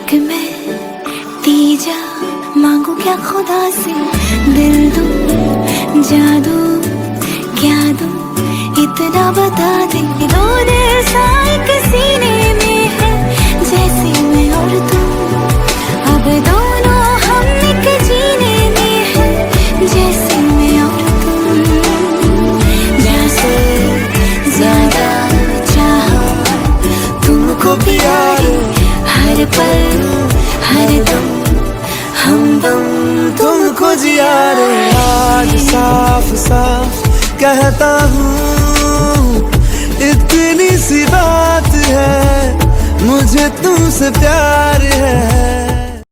कि मैं तीजा मांगू क्या खुदा से, दिल दूं जादू क्या दूं इतना बता दे। दो दिल साए के सीने में है जैसे मैं और तू, अब दोनों हम एक जीने में है जैसे मैं और तुम। जैसे ज्यादा चाहो तुमको प्यारे, हर पल हर दम हमदम तुमको जिया रे। आज साफ साफ कहता हूँ इतनी सी बात है, मुझे तुमसे प्यार है।